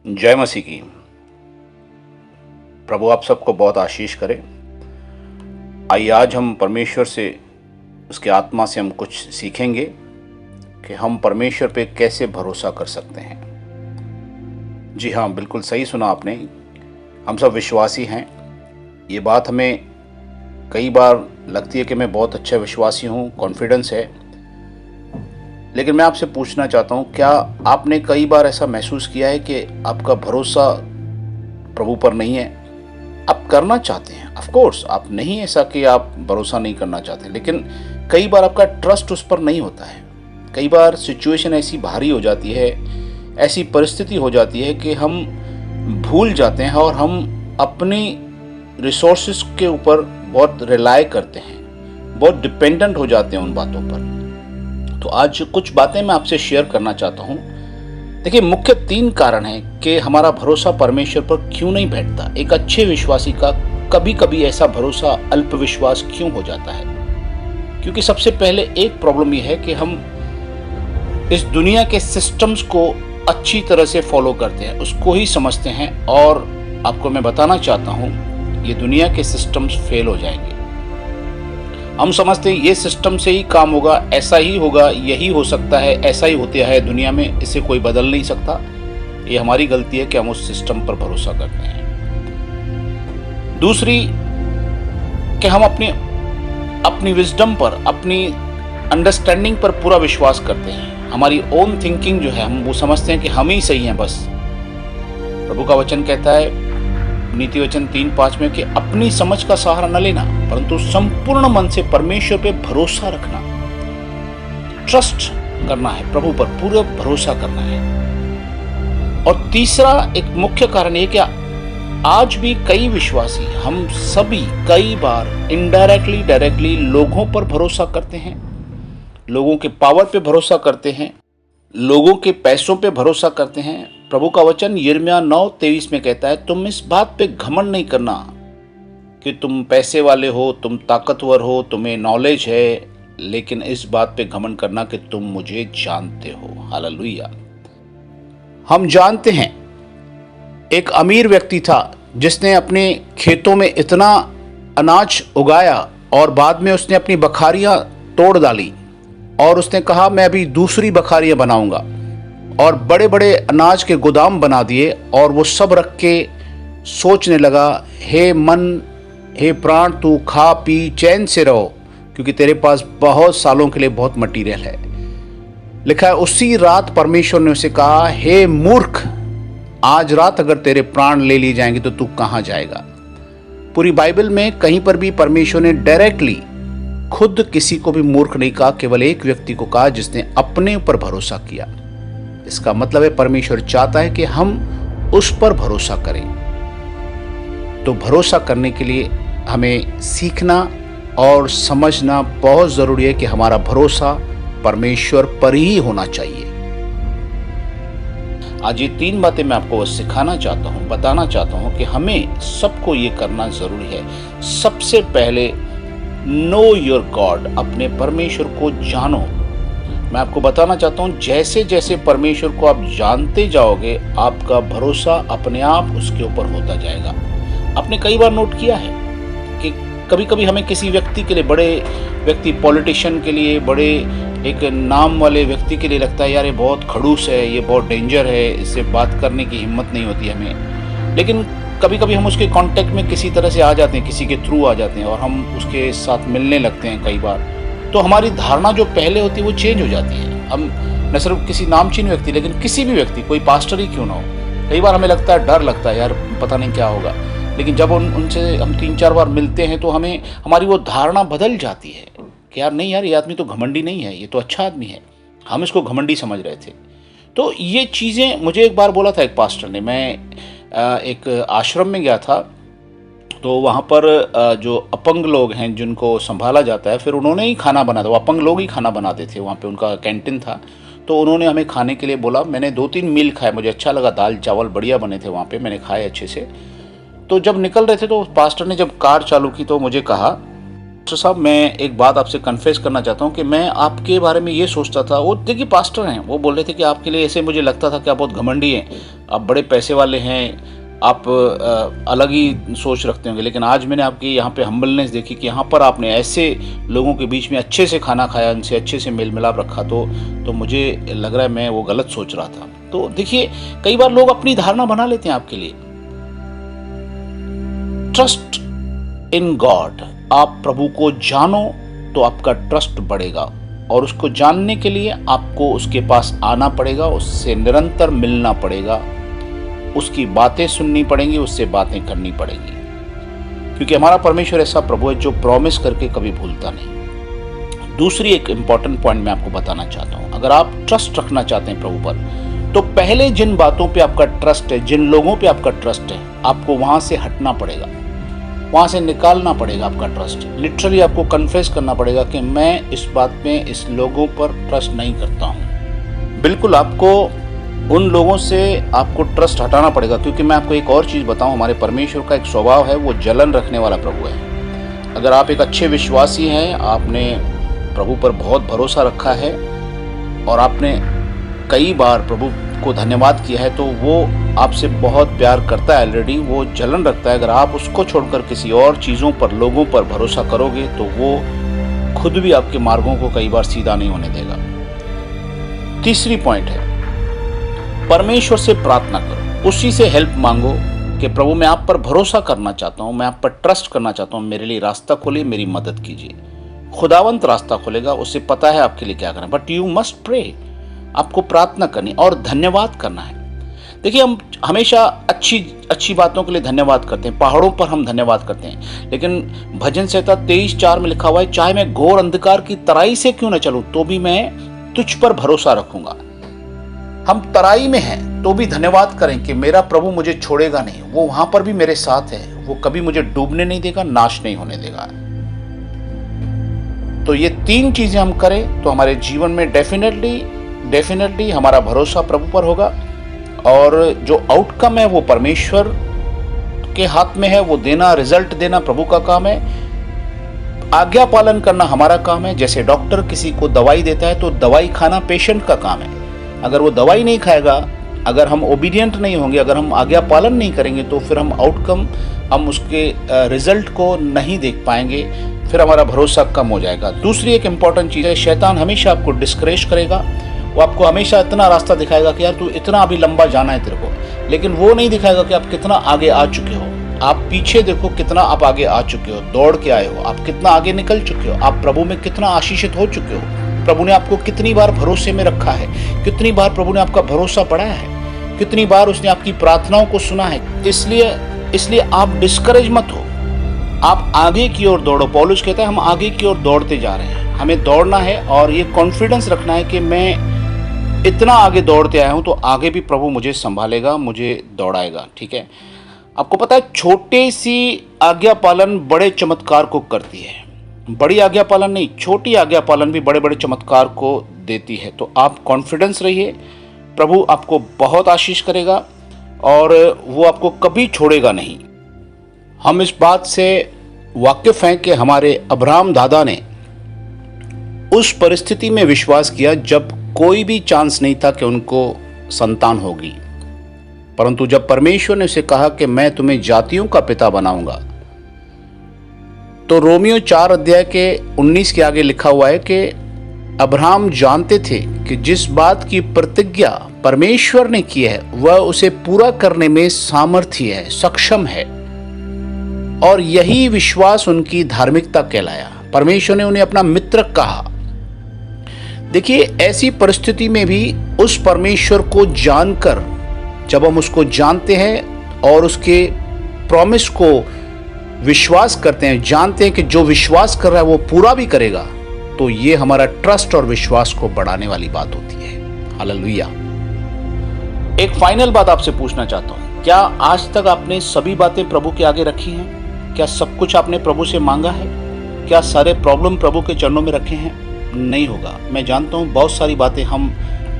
जय मसीह की। प्रभु आप सबको बहुत आशीष करे। आइए आज हम परमेश्वर से, उसके आत्मा से हम कुछ सीखेंगे कि हम परमेश्वर पे कैसे भरोसा कर सकते हैं। जी हाँ, बिल्कुल सही सुना आपने। हम सब विश्वासी हैं। ये बात हमें कई बार लगती है कि मैं बहुत अच्छा विश्वासी हूँ, कॉन्फिडेंस है। लेकिन मैं आपसे पूछना चाहता हूँ, क्या आपने कई बार ऐसा महसूस किया है कि आपका भरोसा प्रभु पर नहीं है? आप करना चाहते हैं, ऑफ कोर्स, आप नहीं ऐसा कि आप भरोसा नहीं करना चाहते, लेकिन कई बार आपका ट्रस्ट उस पर नहीं होता है। कई बार सिचुएशन ऐसी भारी हो जाती है, ऐसी परिस्थिति हो जाती है कि हम भूल जाते हैं और हम अपनी रिसोर्सेस के ऊपर बहुत रिलाय करते हैं, बहुत डिपेंडेंट हो जाते हैं उन बातों पर। तो आज कुछ बातें मैं आपसे शेयर करना चाहता हूँ। देखिए, मुख्य 3 कारण हैं कि हमारा भरोसा परमेश्वर पर क्यों नहीं बैठता। एक अच्छे विश्वासी का कभी कभी ऐसा भरोसा अल्प विश्वास क्यों हो जाता है? क्योंकि सबसे पहले एक प्रॉब्लम यह है कि हम इस दुनिया के सिस्टम्स को अच्छी तरह से फॉलो करते हैं, उसको ही समझते हैं, और आपको मैं बताना चाहता हूँ ये दुनिया के सिस्टम्स फेल हो जाएंगे। हम समझते हैं ये सिस्टम से ही काम होगा, ऐसा ही होगा, यही हो सकता है, ऐसा ही होता है दुनिया में, इसे कोई बदल नहीं सकता। ये हमारी गलती है कि हम उस सिस्टम पर भरोसा करते हैं। दूसरी, कि हम अपनी विजडम पर, अपनी अंडरस्टैंडिंग पर पूरा विश्वास करते हैं। हमारी ओन थिंकिंग जो है, हम वो समझते हैं कि हम ही सही हैं बस। प्रभु का वचन कहता है नीति वचन 3:5 में कि अपनी समझ का सहारा न लेना, परंतु संपूर्ण मन से परमेश्वर पे भरोसा रखना, ट्रस्ट करना है, प्रभु पर पूरा भरोसा करना है। और तीसरा एक मुख्य कारण ये कि आज भी कई विश्वासी, हम सभी कई बार इनडायरेक्टली डायरेक्टली लोगों पर भरोसा करते हैं, लोगों के पावर पे भरोसा करते हैं, लोगों के पैसों पे भरोसा करते हैं। प्रभु का वचन यिर्मयाह 9:23 में कहता है, तुम इस बात पे घमंड नहीं करना कि तुम पैसे वाले हो, तुम ताकतवर हो, तुम्हें नॉलेज है, लेकिन इस बात पे घमंड करना कि तुम मुझे जानते हो। हालेलुया। हम जानते हैं एक अमीर व्यक्ति था जिसने अपने खेतों में इतना अनाज उगाया और बाद में उसने अपनी बखारियां तोड़ डाली और उसने कहा मैं अभी दूसरी बखारियां बनाऊंगा, और बड़े बड़े अनाज के गोदाम बना दिए और वो सब रख के सोचने लगा, हे मन, हे प्राण, तू खा पी चैन से रहो, क्योंकि तेरे पास बहुत सालों के लिए बहुत मटीरियल है। लिखा है उसी रात परमेश्वर ने उसे कहा, हे मूर्ख, आज रात अगर तेरे प्राण ले लिए जाएंगे तो तू कहां जाएगा। पूरी बाइबल में कहीं पर भी परमेश्वर ने डायरेक्टली खुद किसी को भी मूर्ख नहीं कहा, केवल एक व्यक्ति को कहा जिसने अपने ऊपर भरोसा किया। इसका मतलब है परमेश्वर चाहता है कि हम उस पर भरोसा करें। तो भरोसा करने के लिए हमें सीखना और समझना बहुत जरूरी है कि हमारा भरोसा परमेश्वर पर ही होना चाहिए। आज ये 3 बातें मैं आपको सिखाना चाहता हूं, बताना चाहता हूं कि हमें सबको ये करना जरूरी है। सबसे पहले नो योर गॉड, अपने परमेश्वर को जानो। मैं आपको बताना चाहता हूं, जैसे जैसे परमेश्वर को आप जानते जाओगे, आपका भरोसा अपने आप उसके ऊपर होता जाएगा। आपने कई बार नोट किया है कि कभी कभी हमें किसी व्यक्ति के लिए, बड़े व्यक्ति, पॉलिटिशियन के लिए, बड़े एक नाम वाले व्यक्ति के लिए लगता है यार ये बहुत खड़ूस है, ये बहुत डेंजर है, इससे बात करने की हिम्मत नहीं होती हमें। लेकिन कभी कभी हम उसके कांटेक्ट में किसी तरह से आ जाते हैं, किसी के थ्रू आ जाते हैं और हम उसके साथ मिलने लगते हैं कई बार, तो हमारी धारणा जो पहले होती है वो चेंज हो जाती है। हम न सिर्फ किसी नामचीन व्यक्ति, लेकिन किसी भी व्यक्ति, कोई पास्टर ही क्यों ना हो, कई बार हमें लगता है, डर लगता है यार पता नहीं क्या होगा। लेकिन जब उनसे हम 3-4 बार मिलते हैं तो हमारी वो धारणा बदल जाती है कि यार नहीं यार, ये आदमी तो घमंडी नहीं है, ये तो अच्छा आदमी है। हम इसको घमंडी समझ रहे थे। तो ये चीज़ें मुझे एक बार बोला था एक पास्टर ने। मैं एक आश्रम में गया था, तो वहाँ पर जो अपंग लोग हैं जिनको संभाला जाता है, फिर उन्होंने ही खाना बनाया था। वो अपंग लोग ही खाना बनाते थे, वहाँ पे उनका कैंटीन था, तो उन्होंने हमें खाने के लिए बोला। मैंने 2-3 मील खाए, मुझे अच्छा लगा, दाल चावल बढ़िया बने थे वहाँ पे, मैंने खाए अच्छे से। तो जब निकल रहे थे तो पास्टर ने जब कार चालू की तो मुझे कहा तो साहब मैं एक बात आपसे कन्फेस करना चाहता हूँ कि मैं आपके बारे में ये सोचता था, वो देखिए पास्टर हैं, वो बोल रहे थे कि आपके लिए ऐसे मुझे लगता था कि आप बहुत घमंडी हैं, आप बड़े पैसे वाले हैं, आप अलग ही सोच रखते होंगे। लेकिन आज मैंने आपकी यहाँ पे हम्बलनेस देखी कि यहाँ पर आपने ऐसे लोगों के बीच में अच्छे से खाना खाया, उनसे अच्छे से मेल मिलाप रखा, तो मुझे लग रहा है मैं वो गलत सोच रहा था। तो देखिए कई बार लोग अपनी धारणा बना लेते हैं आपके लिए। ट्रस्ट इन गॉड, आप प्रभु को जानो तो आपका ट्रस्ट बढ़ेगा, और उसको जानने के लिए आपको उसके पास आना पड़ेगा, उससे निरंतर मिलना पड़ेगा, उसकी बातें सुननी पड़ेंगी, उससे बातें करनी पड़ेंगी, क्योंकि हमारा परमेश्वर ऐसा प्रभु है जो प्रॉमिस करके कभी भूलता नहीं। दूसरी एक इंपॉर्टेंट पॉइंट मैं आपको बताना चाहता हूं, अगर आप ट्रस्ट रखना चाहते हैं प्रभु पर, तो पहले जिन बातों पे आपका ट्रस्ट है, जिन लोगों पे आपका ट्रस्ट है, आपको वहां से हटना पड़ेगा, वहां से निकालना पड़ेगा आपका ट्रस्ट। लिटरली आपको कन्फेस करना पड़ेगा कि मैं इस बात में, इस लोगों पर ट्रस्ट नहीं करता हूं। बिल्कुल आपको उन लोगों से आपको ट्रस्ट हटाना पड़ेगा, क्योंकि मैं आपको एक और चीज़ बताऊं, हमारे परमेश्वर का एक स्वभाव है, वो जलन रखने वाला प्रभु है। अगर आप एक अच्छे विश्वासी हैं, आपने प्रभु पर बहुत भरोसा रखा है और आपने कई बार प्रभु को धन्यवाद किया है, तो वो आपसे बहुत प्यार करता है ऑलरेडी, वो जलन रखता है। अगर आप उसको छोड़कर किसी और चीज़ों पर, लोगों पर भरोसा करोगे, तो वो खुद भी आपके मार्गों को कई बार सीधा नहीं होने देगा। तीसरी पॉइंट है, परमेश्वर से प्रार्थना करो, उसी से हेल्प मांगो कि प्रभु मैं आप पर भरोसा करना चाहता हूँ, मैं आप पर ट्रस्ट करना चाहता हूँ, मेरे लिए रास्ता खोलिए, मेरी मदद कीजिए। खुदावंत रास्ता खोलेगा, उसे पता है आपके लिए क्या करना, बट यू मस्ट प्रे, आपको प्रार्थना करनी और धन्यवाद करना है। देखिए हम हमेशा अच्छी बातों के लिए धन्यवाद करते हैं, पहाड़ों पर हम धन्यवाद करते हैं, लेकिन भजन संहिता 23:4 में लिखा हुआ है, चाहे मैं घोर अंधकार की तराई से क्यों न चलूं, तो भी मैं तुझ पर भरोसा रखूंगा। हम तराई में हैं तो भी धन्यवाद करें कि मेरा प्रभु मुझे छोड़ेगा नहीं, वो वहां पर भी मेरे साथ है, वो कभी मुझे डूबने नहीं देगा, नाश नहीं होने देगा। तो ये 3 चीजें हम करें तो हमारे जीवन में डेफिनेटली हमारा भरोसा प्रभु पर होगा, और जो आउटकम है वो परमेश्वर के हाथ में है, वो देना, रिजल्ट देना प्रभु का काम है, आज्ञा पालन करना हमारा काम है। जैसे डॉक्टर किसी को दवाई देता है तो दवाई खाना पेशेंट का काम है। अगर वो दवाई नहीं खाएगा, अगर हम ओबीडियंट नहीं होंगे, अगर हम आज्ञा पालन नहीं करेंगे, तो फिर हम आउटकम, हम उसके रिजल्ट को नहीं देख पाएंगे, फिर हमारा भरोसा कम हो जाएगा। दूसरी एक इंपॉर्टेंट चीज़ है, शैतान हमेशा आपको डिस्करेज करेगा, वो आपको हमेशा इतना रास्ता दिखाएगा कि यार तू इतना अभी लंबा जाना है तेरे को, लेकिन वो नहीं दिखाएगा कि आप कितना आगे आ चुके हो। आप पीछे देखो कितना आप आगे आ चुके हो, दौड़ के आए हो, आप कितना आगे निकल चुके हो, आप प्रभु में कितना आशीषित हो चुके हो, प्रभु ने आपको कितनी बार भरोसे में रखा है, कितनी बार प्रभु ने आपका भरोसा बढ़ाया है, कितनी बार उसने आपकी प्रार्थनाओं को सुना है। इसलिए आप डिस्करेज मत हो, आप आगे की ओर दौड़ो। पौलुस कहता है हम आगे की ओर दौड़ते जा रहे हैं, हमें दौड़ना है और ये कॉन्फिडेंस रखना है कि मैं इतना आगे दौड़ते आया हूं तो आगे भी प्रभु मुझे संभालेगा, मुझे दौड़ाएगा। ठीक है, आपको पता है छोटे सी आज्ञा पालन बड़े चमत्कार को करती है, बड़ी आज्ञा पालन नहीं, छोटी आज्ञा पालन भी बड़े बड़े चमत्कार को देती है। तो आप कॉन्फिडेंस रहिए, प्रभु आपको बहुत आशीष करेगा और वो आपको कभी छोड़ेगा नहीं। हम इस बात से वाकिफ हैं कि हमारे अब्राहम दादा ने उस परिस्थिति में विश्वास किया जब कोई भी चांस नहीं था कि उनको संतान होगी, परंतु जब परमेश्वर ने उसे कहा कि मैं तुम्हें जातियों का पिता बनाऊंगा, तो रोमियो 4:19 के आगे लिखा हुआ है कि अब्राहम जानते थे कि जिस बात की प्रतिज्ञा परमेश्वर ने की है वह उसे पूरा करने में सामर्थ्य है, सक्षम है, और यही विश्वास उनकी धार्मिकता कहलाया। परमेश्वर ने उन्हें अपना मित्र कहा। देखिए ऐसी परिस्थिति में भी उस परमेश्वर को जानकर, जब हम उसको जानते हैं और उसके प्रॉमिस को विश्वास करते हैं, जानते हैं कि जो विश्वास कर रहा है वो पूरा भी करेगा, तो ये हमारा ट्रस्ट और विश्वास को बढ़ाने वाली बात होती है। हालेलुया। एक फाइनल बात आपसे पूछना चाहता हूं, क्या आज तक आपने सभी बातें प्रभु के आगे रखी हैं? क्या सब कुछ आपने प्रभु से मांगा है? क्या सारे प्रॉब्लम प्रभु के चरणों में रखे हैं? नहीं होगा। मैं जानता हूं बहुत सारी बातें हम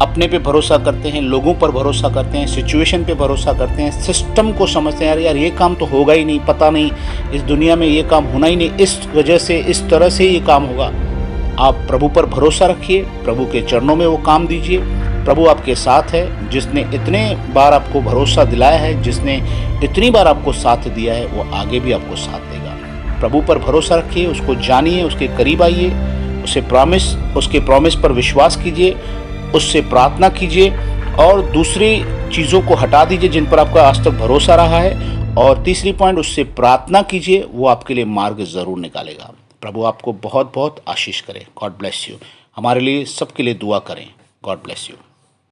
अपने पे भरोसा करते हैं, लोगों पर भरोसा करते हैं, सिचुएशन पे भरोसा करते हैं, सिस्टम को समझते हैं, यार यार ये काम तो होगा ही नहीं, पता नहीं इस दुनिया में ये काम होना ही नहीं, इस वजह से इस तरह से ये काम होगा। आप प्रभु पर भरोसा रखिए, प्रभु के चरणों में वो काम दीजिए। प्रभु आपके साथ है, जिसने इतने बार आपको भरोसा दिलाया है, जिसने इतनी बार आपको साथ दिया है, वो आगे भी आपको साथ देगा। प्रभु पर भरोसा रखिए, उसको जानिए, उसके करीब आइए, उसके प्रॉमिस पर विश्वास कीजिए, उससे प्रार्थना कीजिए और दूसरी चीज़ों को हटा दीजिए जिन पर आपका आज तक भरोसा रहा है। और तीसरी पॉइंट, उससे प्रार्थना कीजिए, वो आपके लिए मार्ग ज़रूर निकालेगा। प्रभु आपको बहुत बहुत आशीष करे। God bless you. हमारे लिए सबके लिए दुआ करें। God bless you.